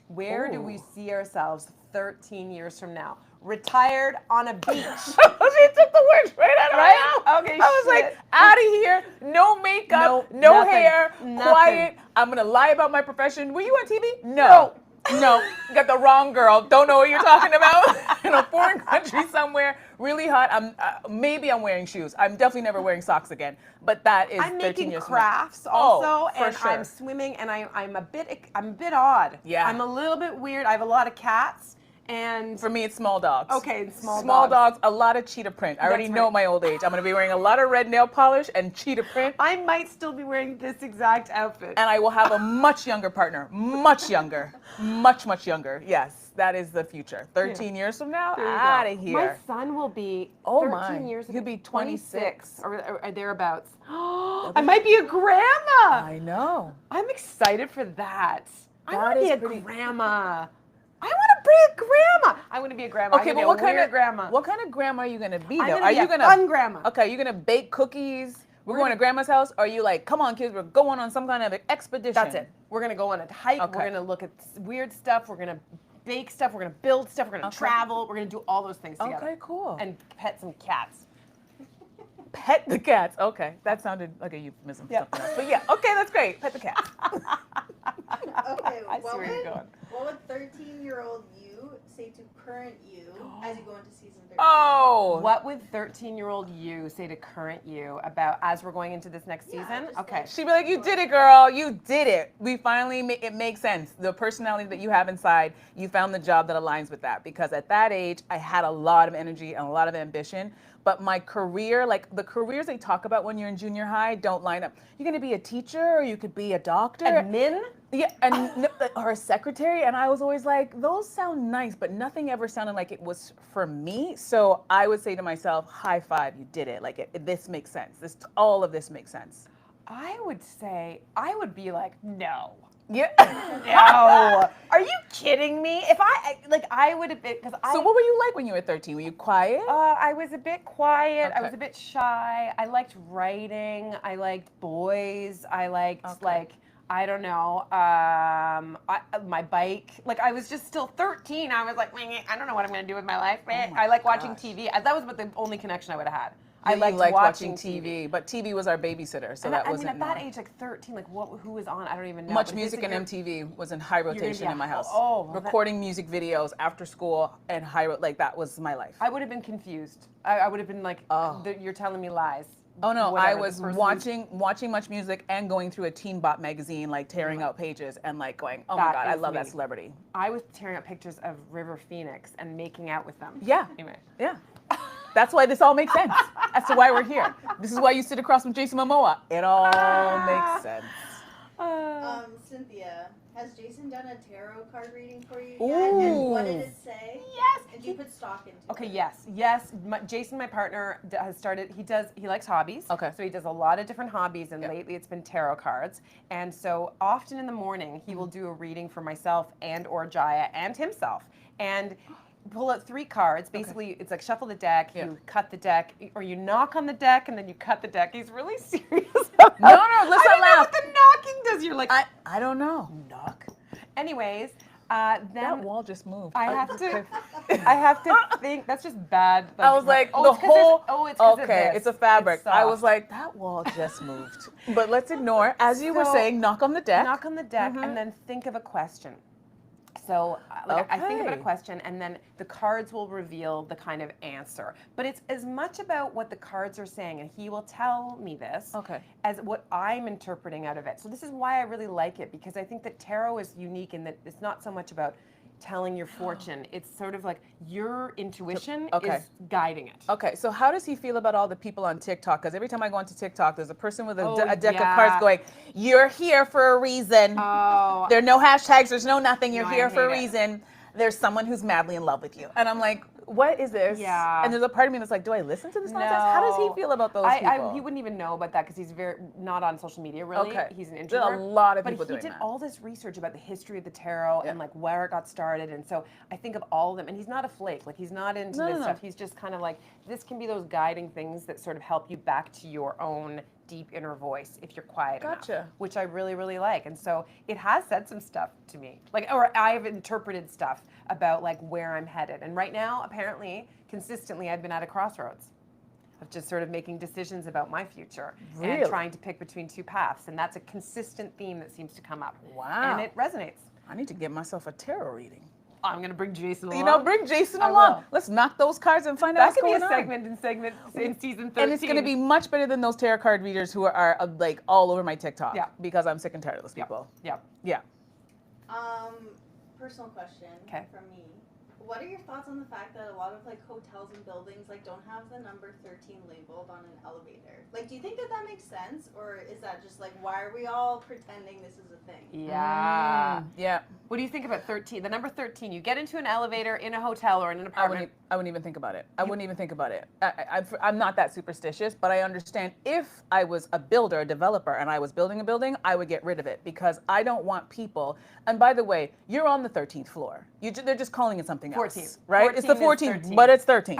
[SPEAKER 1] Where do we
[SPEAKER 2] Ooh.
[SPEAKER 1] see ourselves 13 years from now? Retired on a beach.
[SPEAKER 2] She took the words right out of my mouth.
[SPEAKER 1] Right? Okay,
[SPEAKER 2] I was like,
[SPEAKER 1] shit.
[SPEAKER 2] out of here, no makeup, no
[SPEAKER 1] nothing,
[SPEAKER 2] hair,
[SPEAKER 1] nothing.
[SPEAKER 2] quiet. I'm gonna lie about my profession. Were you on TV? No. No, you got the wrong girl. Don't know what you're talking about. In a foreign country somewhere, really hot. Maybe I'm wearing shoes. I'm definitely never wearing socks again. But that is
[SPEAKER 1] I'm
[SPEAKER 2] 13
[SPEAKER 1] making
[SPEAKER 2] years
[SPEAKER 1] crafts
[SPEAKER 2] from now.
[SPEAKER 1] also,
[SPEAKER 2] for
[SPEAKER 1] and
[SPEAKER 2] sure.
[SPEAKER 1] I'm swimming, and I'm a bit odd.
[SPEAKER 2] Yeah.
[SPEAKER 1] I'm a little bit weird. I have a lot of cats, and
[SPEAKER 2] For me, it's small dogs.
[SPEAKER 1] Okay, small
[SPEAKER 2] dogs. A lot of cheetah print. I already
[SPEAKER 1] That's
[SPEAKER 2] know
[SPEAKER 1] right.
[SPEAKER 2] my old age. I'm gonna be wearing a lot of red nail polish and cheetah print.
[SPEAKER 1] I might still be wearing this exact outfit.
[SPEAKER 2] And I will have a much younger partner. Much younger. Much younger. Yes, that is the future. 13 years from now,
[SPEAKER 1] There you go.
[SPEAKER 2] out of here.
[SPEAKER 1] My son will be 13
[SPEAKER 2] my.
[SPEAKER 1] years.
[SPEAKER 2] He'll be 26.
[SPEAKER 1] or thereabouts. I might be a grandma.
[SPEAKER 2] I know.
[SPEAKER 1] I'm excited for that. I
[SPEAKER 2] That
[SPEAKER 1] want to be
[SPEAKER 2] is
[SPEAKER 1] a
[SPEAKER 2] pretty-
[SPEAKER 1] grandma. I want to be a grandma. I want to be a grandma.
[SPEAKER 2] Okay,
[SPEAKER 1] I'm
[SPEAKER 2] but
[SPEAKER 1] gonna
[SPEAKER 2] what
[SPEAKER 1] be a
[SPEAKER 2] kind
[SPEAKER 1] weird
[SPEAKER 2] of
[SPEAKER 1] grandma?
[SPEAKER 2] What kind of grandma are you gonna be
[SPEAKER 1] I'm
[SPEAKER 2] though?
[SPEAKER 1] gonna
[SPEAKER 2] Are
[SPEAKER 1] be
[SPEAKER 2] you
[SPEAKER 1] a
[SPEAKER 2] gonna
[SPEAKER 1] fun grandma.
[SPEAKER 2] Okay, you're gonna bake cookies. We're going to grandma's house. Or are you like, come on, kids, we're going on some kind of expedition?
[SPEAKER 1] That's it. We're gonna go on a hike.
[SPEAKER 2] Okay.
[SPEAKER 1] We're gonna look at weird stuff. We're gonna bake stuff. We're gonna build stuff. We're gonna
[SPEAKER 2] Okay.
[SPEAKER 1] travel. We're gonna do all those things together.
[SPEAKER 2] Okay, cool.
[SPEAKER 1] And pet some cats.
[SPEAKER 2] Pet the cats. Okay, that sounded like a euphemism for
[SPEAKER 1] Yeah.
[SPEAKER 2] something else. But yeah, okay, that's great. Pet the cats.
[SPEAKER 3] Okay,
[SPEAKER 1] I see where you're going.
[SPEAKER 3] what would 13-year-old you say to current you as you go into season 13?
[SPEAKER 2] Oh.
[SPEAKER 1] What would 13-year-old you say to current you about as we're going into this next season?
[SPEAKER 3] just
[SPEAKER 1] Okay.
[SPEAKER 2] She'd be like, you did it, girl. You did it. We finally, it makes sense. The personality that you have inside, you found the job that aligns with that. Because at that age, I had a lot of energy and a lot of ambition. But my career, like the careers they talk about when you're in junior high, don't line up. You're going to be a teacher, or you could be a doctor.
[SPEAKER 1] Admin?
[SPEAKER 2] Yeah, or a secretary. And I was always like, those sound nice, but nothing ever sounded like it was for me. So I would say to myself, high five, you did it. Like, this makes sense. All of this makes sense.
[SPEAKER 1] I would say, I would be like, no.
[SPEAKER 2] Yeah.
[SPEAKER 1] No. Are you kidding me? If I would have been, because
[SPEAKER 2] So what were you like when you were 13? Were you quiet?
[SPEAKER 1] I was a bit quiet. I
[SPEAKER 2] Okay.
[SPEAKER 1] was a bit shy. I liked writing. I liked boys. I liked I don't know, my bike. Like I was just still 13. I was like, I don't know what I'm gonna do with my life. I like watching TV. That was the only connection I would have had. I
[SPEAKER 2] You
[SPEAKER 1] liked
[SPEAKER 2] watching TV, but TV was our babysitter, so that wasn't.
[SPEAKER 1] at that age, like 13, like who was on? I don't even know.
[SPEAKER 2] Much
[SPEAKER 1] But
[SPEAKER 2] music
[SPEAKER 1] this
[SPEAKER 2] and
[SPEAKER 1] is your-
[SPEAKER 2] MTV was in high rotation
[SPEAKER 1] be
[SPEAKER 2] in my house.
[SPEAKER 1] well,
[SPEAKER 2] recording music videos after school and that was my life.
[SPEAKER 1] I would have been confused. I would have been like, you're telling me lies.
[SPEAKER 2] Oh no,
[SPEAKER 1] Whatever,
[SPEAKER 2] I
[SPEAKER 1] the
[SPEAKER 2] was
[SPEAKER 1] person-
[SPEAKER 2] watching Much Music and going through a Teen Bop magazine, like tearing out pages and like going, oh my
[SPEAKER 1] That
[SPEAKER 2] God, I
[SPEAKER 1] is
[SPEAKER 2] love that
[SPEAKER 1] me.
[SPEAKER 2] celebrity.
[SPEAKER 1] I was tearing out pictures of River Phoenix and making out with them.
[SPEAKER 2] Yeah.
[SPEAKER 1] Anyway.
[SPEAKER 2] Yeah. That's why this all makes sense. That's why we're here. This is why you sit across from Jason Momoa. It all makes sense.
[SPEAKER 3] Cynthia, has Jason done a tarot card reading for you
[SPEAKER 2] Ooh.
[SPEAKER 3] yet? And what did it say?
[SPEAKER 1] Yes.
[SPEAKER 3] And do you put stock into
[SPEAKER 1] Okay,
[SPEAKER 3] it?
[SPEAKER 1] yes. Jason, my partner, has started. He likes hobbies.
[SPEAKER 2] Okay.
[SPEAKER 1] So he does a lot of different hobbies, and lately it's been tarot cards. And so often in the morning, he will do a reading for myself and or Jaya and himself, and pull out 3 cards. Basically, it's like shuffle the deck, you cut the deck, or you knock on the deck and then you cut the deck. He's really serious.
[SPEAKER 2] No, let's
[SPEAKER 1] I
[SPEAKER 2] not
[SPEAKER 1] don't know
[SPEAKER 2] laugh.
[SPEAKER 1] what the knocking does. You're like,
[SPEAKER 2] I don't know.
[SPEAKER 1] knock. Anyways,
[SPEAKER 2] That
[SPEAKER 1] then
[SPEAKER 2] wall just moved.
[SPEAKER 1] I have to think. That's just bad.
[SPEAKER 2] I was like,
[SPEAKER 1] oh,
[SPEAKER 2] the
[SPEAKER 1] it's 'cause there's-
[SPEAKER 2] whole.
[SPEAKER 1] oh, it's 'cause of
[SPEAKER 2] okay,
[SPEAKER 1] this.
[SPEAKER 2] it's a fabric.
[SPEAKER 1] It's
[SPEAKER 2] I was
[SPEAKER 1] soft.
[SPEAKER 2] like, that wall just moved. But let's ignore. As you were
[SPEAKER 1] So,
[SPEAKER 2] saying, knock on the deck.
[SPEAKER 1] knock on the deck and then think of a question. So I think about a
[SPEAKER 2] Okay.
[SPEAKER 1] question and then the cards will reveal the kind of answer. But it's as much about what the cards are saying, and he will tell me this,
[SPEAKER 2] Okay.
[SPEAKER 1] as what I'm interpreting out of it. So this is why I really like it, because I think that tarot is unique in that it's not so much about telling your fortune. It's sort of like your intuition
[SPEAKER 2] okay.
[SPEAKER 1] is guiding it.
[SPEAKER 2] Okay, so how does he feel about all the people on TikTok? Because every time I go onto TikTok, there's a person with a,
[SPEAKER 1] Oh,
[SPEAKER 2] a deck of
[SPEAKER 1] yeah.
[SPEAKER 2] cards going, "You're here for a reason."
[SPEAKER 1] Oh,
[SPEAKER 2] There are no hashtags. There's no nothing. You're
[SPEAKER 1] No, I
[SPEAKER 2] here for a
[SPEAKER 1] hate it.
[SPEAKER 2] reason. There's someone who's madly in love with you, and I'm like, what is this?
[SPEAKER 1] Yeah.
[SPEAKER 2] And there's a part of me that's like, do I listen to this nonsense? How does he
[SPEAKER 1] No.
[SPEAKER 2] feel about those people?
[SPEAKER 1] He wouldn't even know about that because he's very not on social media really.
[SPEAKER 2] Okay.
[SPEAKER 1] He's an
[SPEAKER 2] There's a
[SPEAKER 1] introvert.
[SPEAKER 2] lot of
[SPEAKER 1] but
[SPEAKER 2] people
[SPEAKER 1] he
[SPEAKER 2] doing
[SPEAKER 1] did
[SPEAKER 2] that.
[SPEAKER 1] all this research about the history of the tarot and like where it got started. And so I think of all of them. And he's not a flake. Like he's not into this stuff. He's just kind of like, this can be those guiding things that sort of help you back to your own deep inner voice if you're quiet enough,
[SPEAKER 2] Gotcha.
[SPEAKER 1] which I really, really like. And so it has said some stuff to me, like, or I've interpreted stuff about like where I'm headed. And right now, apparently, consistently, I've been at a crossroads of just sort of making decisions about my future and
[SPEAKER 2] Really?
[SPEAKER 1] trying to pick between 2 paths. And that's a consistent theme that seems to come up.
[SPEAKER 2] Wow.
[SPEAKER 1] And it resonates.
[SPEAKER 2] I need to get myself a tarot reading.
[SPEAKER 1] I'm going to bring Jason along.
[SPEAKER 2] You know, bring Jason
[SPEAKER 1] I
[SPEAKER 2] along.
[SPEAKER 1] will.
[SPEAKER 2] Let's knock those cards and find out
[SPEAKER 1] That
[SPEAKER 2] what's
[SPEAKER 1] could be
[SPEAKER 2] going
[SPEAKER 1] a
[SPEAKER 2] on.
[SPEAKER 1] segment in season 13.
[SPEAKER 2] And it's going to be much better than those tarot card readers who are like all over my TikTok.
[SPEAKER 1] Yeah.
[SPEAKER 2] Because I'm sick and tired of those people.
[SPEAKER 1] Yeah.
[SPEAKER 2] Yeah.
[SPEAKER 3] Personal question
[SPEAKER 1] Okay.
[SPEAKER 3] from me. What are your thoughts on the fact that a lot of like hotels and buildings like don't have the number 13 labeled on an elevator? Like, do you think that that makes sense, or is that just like why are we all pretending this is a thing?
[SPEAKER 1] Yeah.
[SPEAKER 2] Yeah.
[SPEAKER 1] What do you think about 13? The number 13. You get into an elevator in a hotel or in an
[SPEAKER 2] I
[SPEAKER 1] apartment.
[SPEAKER 2] wouldn't even think about it. I wouldn't even think about it. I'm not that superstitious, but I understand if I was a builder, a developer, and I was building a building, I would get rid of it because I don't want people. And by the way, you're on the 13th floor. They're just calling it something
[SPEAKER 1] 14th.
[SPEAKER 2] else, right? It's the
[SPEAKER 1] 14 is
[SPEAKER 2] 14th,
[SPEAKER 1] 13.
[SPEAKER 2] but it's 13.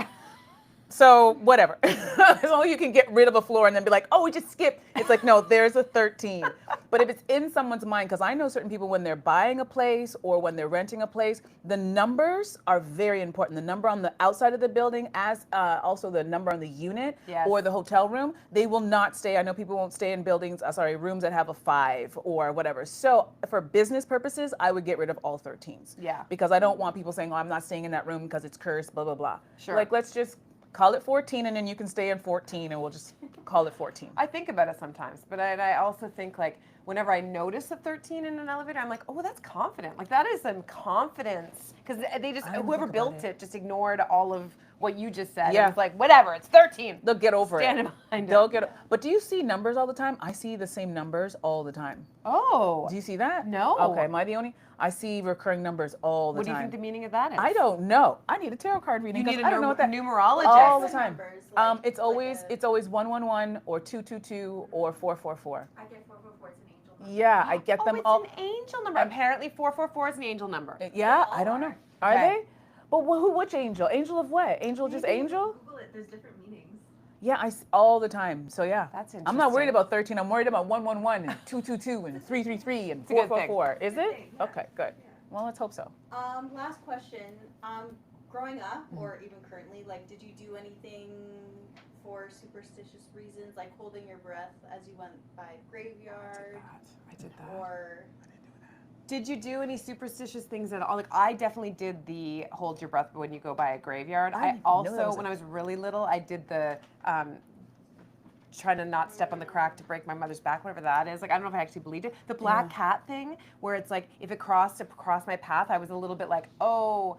[SPEAKER 2] So whatever. As long as you can get rid of a floor and then be like, oh, we just skipped. It's like, no, there's a 13. But if it's in someone's mind, because I know certain people when they're buying a place or when they're renting a place, the numbers are very important. The number on the outside of the building, as also the number on the unit
[SPEAKER 1] Yes.
[SPEAKER 2] or the hotel room, they will not stay. I know people won't stay in buildings, rooms that have a 5 or whatever. So for business purposes, I would get rid of all 13s.
[SPEAKER 1] Yeah.
[SPEAKER 2] Because I don't want people saying, oh, I'm not staying in that room because it's cursed, blah, blah, blah.
[SPEAKER 1] Sure.
[SPEAKER 2] Like, let's just call it 14 and then you can stay in 14 and we'll just call it 14.
[SPEAKER 1] I think about it sometimes, but I also think like whenever I notice a 13 in an elevator, I'm like, oh, that's confident. Like that is some confidence because they just
[SPEAKER 2] I didn't
[SPEAKER 1] whoever
[SPEAKER 2] think about
[SPEAKER 1] built it just ignored all of what you just said.
[SPEAKER 2] Yeah.
[SPEAKER 1] It's like whatever, it's 13.
[SPEAKER 2] They'll get over
[SPEAKER 1] Stand
[SPEAKER 2] it.
[SPEAKER 1] behind
[SPEAKER 2] They'll
[SPEAKER 1] it.
[SPEAKER 2] get. But do you see numbers all the time? I see the same numbers all the time.
[SPEAKER 1] Oh.
[SPEAKER 2] Do you see that?
[SPEAKER 1] No.
[SPEAKER 2] Okay, am I the only? I see recurring numbers all the
[SPEAKER 1] What do
[SPEAKER 2] time.
[SPEAKER 1] you think the meaning of that is?
[SPEAKER 2] I don't know. I need a tarot card reading
[SPEAKER 1] You need
[SPEAKER 2] because
[SPEAKER 1] a
[SPEAKER 2] I don't know what that
[SPEAKER 1] numerologist.
[SPEAKER 2] all the
[SPEAKER 3] What
[SPEAKER 2] time.
[SPEAKER 3] numbers, like-
[SPEAKER 2] It's
[SPEAKER 3] like
[SPEAKER 2] always 111 or 222 or 444.
[SPEAKER 4] I get 444, it's an angel number.
[SPEAKER 2] Yeah, I get them
[SPEAKER 1] it's
[SPEAKER 2] all.
[SPEAKER 1] an angel number. Apparently 444 is an angel number.
[SPEAKER 2] Yeah, I don't know. Are
[SPEAKER 1] Okay.
[SPEAKER 2] they? But which angel? Angel of what? Angel just angel?
[SPEAKER 4] Google it, there's different meanings.
[SPEAKER 2] Yeah, all the time. So yeah,
[SPEAKER 1] That's
[SPEAKER 2] I'm not worried
[SPEAKER 1] interesting.
[SPEAKER 2] about 13. I'm worried about 111 and 222 and 333 and
[SPEAKER 1] a good thing.
[SPEAKER 2] 444. Is it?
[SPEAKER 4] thing, yeah.
[SPEAKER 2] Okay, good. Well, let's hope so.
[SPEAKER 3] Last question. Growing up or even currently, like, did you do anything for superstitious reasons, like holding your breath as you went by graveyard,
[SPEAKER 1] I did that.
[SPEAKER 3] or
[SPEAKER 1] Did you do any superstitious things at all? Like I definitely did the hold your breath when you go by a graveyard.
[SPEAKER 2] I
[SPEAKER 1] I
[SPEAKER 2] didn't know that
[SPEAKER 1] also,
[SPEAKER 2] was
[SPEAKER 1] when
[SPEAKER 2] a-
[SPEAKER 1] I was really little, I did the trying to not step on the crack to break my mother's back, whatever that is. Like I don't know if I actually believed it. The black cat thing, where it's like if it crossed across my path, I was a little bit like, oh.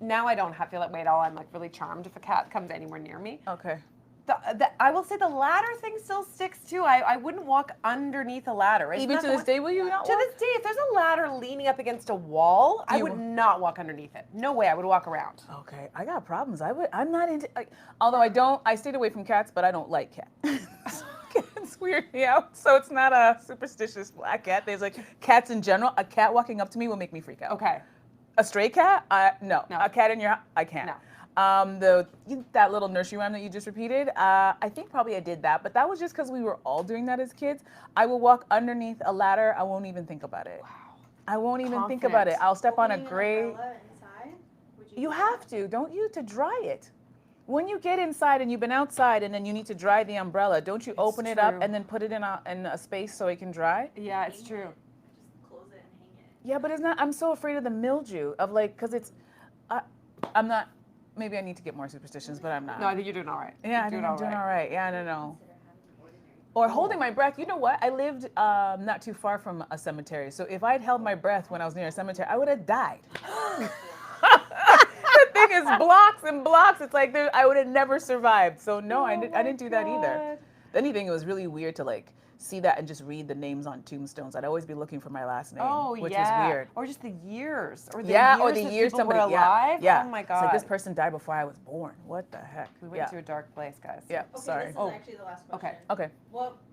[SPEAKER 1] Now I don't feel that way at all. I'm like really charmed if a cat comes anywhere near me.
[SPEAKER 2] Okay.
[SPEAKER 1] I will say the ladder thing still sticks too. I wouldn't walk underneath a ladder. Isn't
[SPEAKER 2] Even
[SPEAKER 1] that
[SPEAKER 2] to
[SPEAKER 1] the
[SPEAKER 2] this
[SPEAKER 1] one-
[SPEAKER 2] day, will you not
[SPEAKER 1] To
[SPEAKER 2] walk?
[SPEAKER 1] this day, if there's a ladder leaning up against a wall, I
[SPEAKER 2] You
[SPEAKER 1] would
[SPEAKER 2] will-
[SPEAKER 1] not walk underneath it. No way, I would walk around.
[SPEAKER 2] Okay, I got problems. I'm not into. Although I stayed away from cats, but I don't like cats. Cats weird me out. So it's not a superstitious black cat. There's like cats in general. A cat walking up to me will make me freak out.
[SPEAKER 1] Okay.
[SPEAKER 2] A stray cat? No.
[SPEAKER 1] No.
[SPEAKER 2] A cat in your I can't.
[SPEAKER 1] No.
[SPEAKER 2] That little nursery rhyme that you just repeated, I think probably I did that, but that was just because we were all doing that as kids. I will walk underneath a ladder. I won't even think about it.
[SPEAKER 1] Wow.
[SPEAKER 2] I won't even think about it.
[SPEAKER 1] Confident.
[SPEAKER 2] I'll step on a
[SPEAKER 3] Opening an
[SPEAKER 2] gray.
[SPEAKER 3] umbrella inside? Would
[SPEAKER 2] You
[SPEAKER 3] do
[SPEAKER 2] have
[SPEAKER 3] that?
[SPEAKER 2] to, don't you, to dry it. When you get inside and you've been outside and then you need to dry the umbrella, don't you open it up
[SPEAKER 1] true.
[SPEAKER 2] and then put it in a space so it can dry?
[SPEAKER 1] Yeah, it's
[SPEAKER 4] Hang
[SPEAKER 1] true.
[SPEAKER 4] it. Just close it and hang it.
[SPEAKER 2] Yeah, but it's not. I'm so afraid of the mildew of like, cause it's. I'm not. Maybe I need to get more superstitions, but I'm not.
[SPEAKER 1] No, I think you're doing all right.
[SPEAKER 2] Yeah, I
[SPEAKER 1] You're
[SPEAKER 2] think I'm doing all right. Yeah, I don't know.
[SPEAKER 4] Consider having an ordinary.
[SPEAKER 2] Or holding my breath. You know what? I lived not too far from a cemetery, so if I'd held my breath when I was near a cemetery, I would have died. The thing is blocks and blocks. It's like I would have never survived. So no, I didn't do that either. If anything, it was really weird to like see that and just read the names on tombstones. I'd always be looking for my last name,
[SPEAKER 1] Oh,
[SPEAKER 2] which
[SPEAKER 1] yeah.
[SPEAKER 2] was weird.
[SPEAKER 1] Or just the years. Or the
[SPEAKER 2] Yeah,
[SPEAKER 1] years
[SPEAKER 2] or the
[SPEAKER 1] that
[SPEAKER 2] years
[SPEAKER 1] people
[SPEAKER 2] somebody
[SPEAKER 1] were alive.
[SPEAKER 2] Yeah.
[SPEAKER 1] Oh my
[SPEAKER 2] It's
[SPEAKER 1] god.
[SPEAKER 2] like this person died before I was born. What the heck?
[SPEAKER 1] We went
[SPEAKER 2] Yeah.
[SPEAKER 1] to a dark place, guys.
[SPEAKER 2] Yeah.
[SPEAKER 3] Okay,
[SPEAKER 2] Sorry.
[SPEAKER 3] this is
[SPEAKER 1] Oh,
[SPEAKER 3] actually the last
[SPEAKER 1] okay.
[SPEAKER 3] question.
[SPEAKER 2] Okay.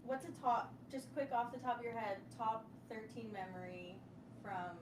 [SPEAKER 3] What's a top, just quick off the top of your head, top 13 memory from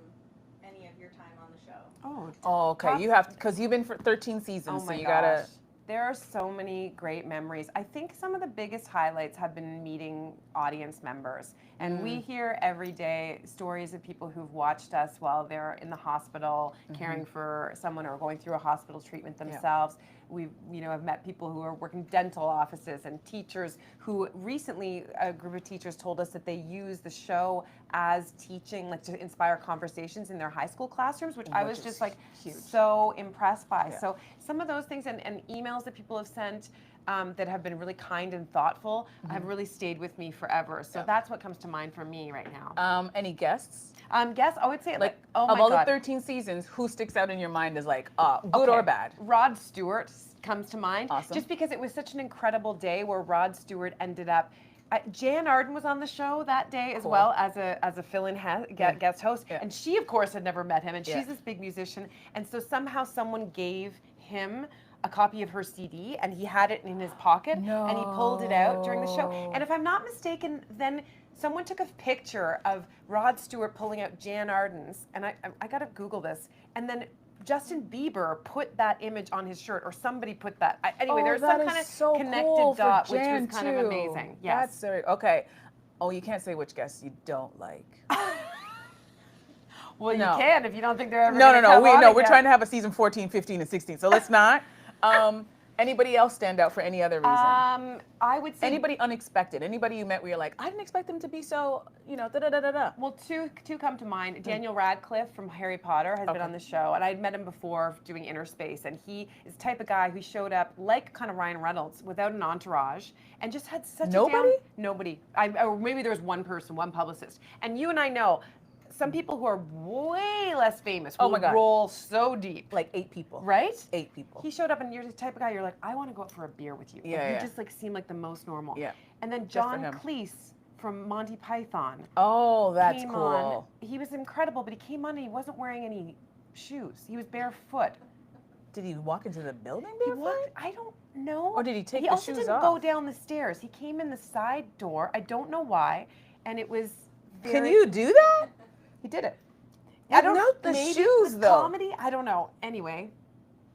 [SPEAKER 3] any of your time on the show?
[SPEAKER 1] Oh,
[SPEAKER 2] Oh, okay.
[SPEAKER 1] top-
[SPEAKER 2] You have to, because you've been for 13 seasons,
[SPEAKER 1] Oh
[SPEAKER 2] so
[SPEAKER 1] my
[SPEAKER 2] you
[SPEAKER 1] gosh.
[SPEAKER 2] gotta.
[SPEAKER 1] There are so many great memories. I think some of the biggest highlights have been meeting audience members. And we hear every day stories of people who've watched us while they're in the hospital caring for someone or going through a hospital treatment themselves. We have met people who are working dental offices and teachers who recently, a group of teachers told us that they use the show as teaching, like to inspire conversations in their high school classrooms, which I
[SPEAKER 2] Which
[SPEAKER 1] was
[SPEAKER 2] is
[SPEAKER 1] just like
[SPEAKER 2] huge.
[SPEAKER 1] so impressed by.
[SPEAKER 2] Yeah.
[SPEAKER 1] So some of those things and emails that people have sent that have been really kind and thoughtful have really stayed with me forever. So
[SPEAKER 2] Yeah.
[SPEAKER 1] that's what comes to mind for me right now.
[SPEAKER 2] Any guests?
[SPEAKER 1] Guess I would say
[SPEAKER 2] Like,
[SPEAKER 1] oh
[SPEAKER 2] of
[SPEAKER 1] my
[SPEAKER 2] all
[SPEAKER 1] God.
[SPEAKER 2] the 13 seasons, who sticks out in your mind as like, good or
[SPEAKER 1] Okay.
[SPEAKER 2] bad?
[SPEAKER 1] Rod Stewart comes to mind.
[SPEAKER 2] Awesome.
[SPEAKER 1] Just because it was such an incredible day where Rod Stewart ended up. Jan Arden was on the show that day as
[SPEAKER 2] Cool.
[SPEAKER 1] well as a fill-in guest host,
[SPEAKER 2] Yeah.
[SPEAKER 1] and she of course had never met him, and
[SPEAKER 2] Yeah.
[SPEAKER 1] she's this big musician, and so somehow someone gave him a copy of her CD, and he had it in his pocket, and he pulled it out during the show.
[SPEAKER 2] No.
[SPEAKER 1] And if I'm not mistaken, then someone took a picture of Rod Stewart pulling out Jan Arden's, and I got to Google this, and then Justin Bieber put that image on his shirt, or somebody put that. Anyway, there's some kind of connected dot, which was kind of amazing. Yes.
[SPEAKER 2] That's very, okay. Oh, you can't say which guests you don't like.
[SPEAKER 1] Well,
[SPEAKER 2] No.
[SPEAKER 1] you can if you don't think they're ever
[SPEAKER 2] No,
[SPEAKER 1] gonna come on
[SPEAKER 2] we're
[SPEAKER 1] again.
[SPEAKER 2] trying to have a season 14, 15, and 16, so let's not. Anybody else stand out for any other reason?
[SPEAKER 1] I would say
[SPEAKER 2] Anybody unexpected? Anybody you met where you're like, I didn't expect them to be so, da-da-da-da-da.
[SPEAKER 1] Well, two come to mind. Daniel Radcliffe from Harry Potter has been
[SPEAKER 2] Okay.
[SPEAKER 1] on the show, and I'd met him before doing Inner Space, and he is the type of guy who showed up like kind of Ryan Reynolds without an entourage, and just had such
[SPEAKER 2] Nobody?
[SPEAKER 1] nobody. Or maybe there was one person, one publicist, and you and I know. Some people who are way less famous
[SPEAKER 2] Oh
[SPEAKER 1] will
[SPEAKER 2] my God.
[SPEAKER 1] roll so deep,
[SPEAKER 2] Like 8 people.
[SPEAKER 1] right?
[SPEAKER 2] 8 people.
[SPEAKER 1] He showed up, and you're the type of guy you're like, I want to go out for a beer with you.
[SPEAKER 2] Yeah,
[SPEAKER 1] Like,
[SPEAKER 2] yeah.
[SPEAKER 1] you just like seem like the most normal.
[SPEAKER 2] Yeah.
[SPEAKER 1] And then
[SPEAKER 2] for
[SPEAKER 1] John
[SPEAKER 2] him.
[SPEAKER 1] Cleese from Monty Python
[SPEAKER 2] Oh, that's
[SPEAKER 1] came
[SPEAKER 2] cool.
[SPEAKER 1] on. He was incredible, but he came on and he wasn't wearing any shoes. He was barefoot.
[SPEAKER 2] Did he walk into the building
[SPEAKER 1] He
[SPEAKER 2] barefoot?
[SPEAKER 1] walked, I don't know.
[SPEAKER 2] Or did he take
[SPEAKER 1] He
[SPEAKER 2] the
[SPEAKER 1] also
[SPEAKER 2] shoes
[SPEAKER 1] didn't
[SPEAKER 2] off?
[SPEAKER 1] go down the stairs. He came in the side door. I don't know why, and it was.
[SPEAKER 2] Can
[SPEAKER 1] very-
[SPEAKER 2] you do that?
[SPEAKER 1] He did it.
[SPEAKER 2] Without the
[SPEAKER 1] maybe it
[SPEAKER 2] shoes,
[SPEAKER 1] was
[SPEAKER 2] though.
[SPEAKER 1] Comedy? I don't know. Anyway,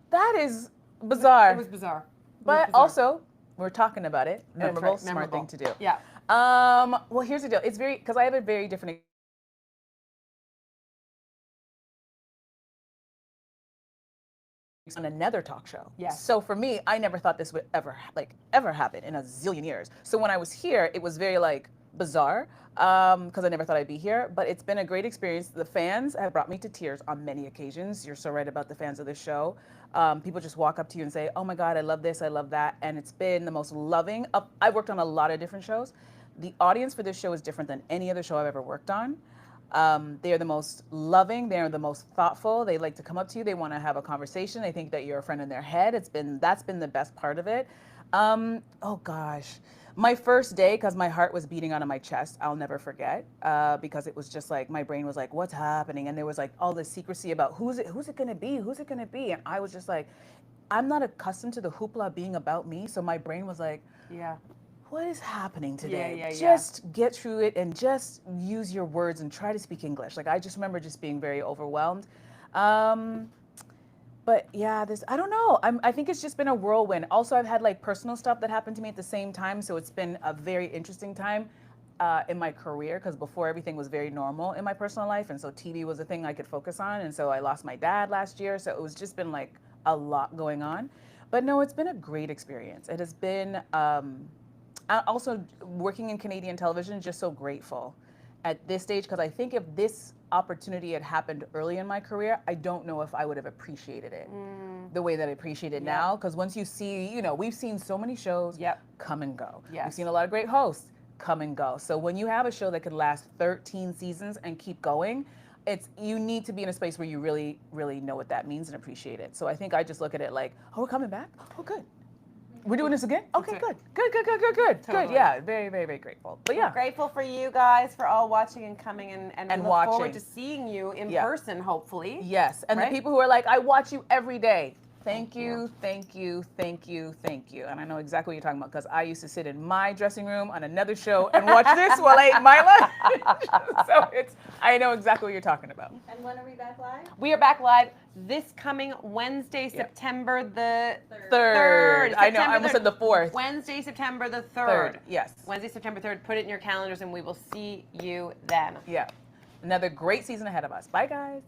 [SPEAKER 2] That is bizarre.
[SPEAKER 1] it was bizarre. It was
[SPEAKER 2] But
[SPEAKER 1] bizarre.
[SPEAKER 2] also, we're talking about it.
[SPEAKER 1] That's
[SPEAKER 2] Memorable,
[SPEAKER 1] right,
[SPEAKER 2] smart
[SPEAKER 1] memorable.
[SPEAKER 2] thing to do.
[SPEAKER 1] Yeah.
[SPEAKER 2] Well, here's the deal. It's very, because I have a very different on another talk show.
[SPEAKER 1] Yes.
[SPEAKER 2] So for me, I never thought this would ever happen in a zillion years. So when I was here, it was very like bizarre because I never thought I'd be here. But it's been a great experience. The fans have brought me to tears on many occasions. You're so right about the fans of the show. People just walk up to you and say, "Oh my God, I love this, I love that," and it's been the most loving. I've worked on a lot of different shows. The audience for this show is different than any other show I've ever worked on. They are the most loving. They are the most thoughtful. They like to come up to you. They want to have a conversation. They think that you're a friend in their head. That's been the best part of it. Oh gosh. My first day, because my heart was beating out of my chest, I'll never forget. Because it was just like my brain was like, "What's happening?" And there was like all this secrecy about who's it gonna be, who's it gonna be, and I was just like, I'm not accustomed to the hoopla being about me, so my brain was like,
[SPEAKER 1] Yeah.
[SPEAKER 2] what is happening today?
[SPEAKER 1] Yeah.
[SPEAKER 2] Just get through it and just use your words and try to speak English. Like I just remember just being very overwhelmed. But yeah, I don't know. I think it's just been a whirlwind. Also, I've had like personal stuff that happened to me at the same time, so it's been a very interesting time in my career because before everything was very normal in my personal life, and so TV was a thing I could focus on, and so I lost my dad last year, so it was just been like a lot going on. But no, it's been a great experience. It has been also working in Canadian television, just so grateful at this stage because I think if this opportunity had happened early in my career, I don't know if I would have appreciated it the way that I appreciate it now. Because once you see, we've seen so many shows come and go.
[SPEAKER 1] Yes.
[SPEAKER 2] We've seen a lot of great hosts come and go. So when you have a show that could last 13 seasons and keep going, you need to be in a space where you really, really know what that means and appreciate it. So I think I just look at it like, oh, we're coming back? Oh, good. We're doing this again? Okay, good. Good. Yeah, very, very, very grateful. But yeah.
[SPEAKER 1] Grateful for you guys for all watching and coming and we look
[SPEAKER 2] watching.
[SPEAKER 1] forward to seeing you in person, hopefully.
[SPEAKER 2] Yes, and
[SPEAKER 1] right?
[SPEAKER 2] the people who are like, I watch you every day. Thank you. And I know exactly what you're talking about because I used to sit in my dressing room on another show and watch this while I ate my lunch. So I know exactly what you're talking about.
[SPEAKER 3] And when are we back live?
[SPEAKER 1] We are back live this coming Wednesday, September the
[SPEAKER 2] 3rd. I know, I almost said the 4th.
[SPEAKER 1] Wednesday, September the 3rd.
[SPEAKER 2] Yes.
[SPEAKER 1] Wednesday, September 3rd. Put it in your calendars and we will see you then.
[SPEAKER 2] Yeah. Another great season ahead of us. Bye, guys.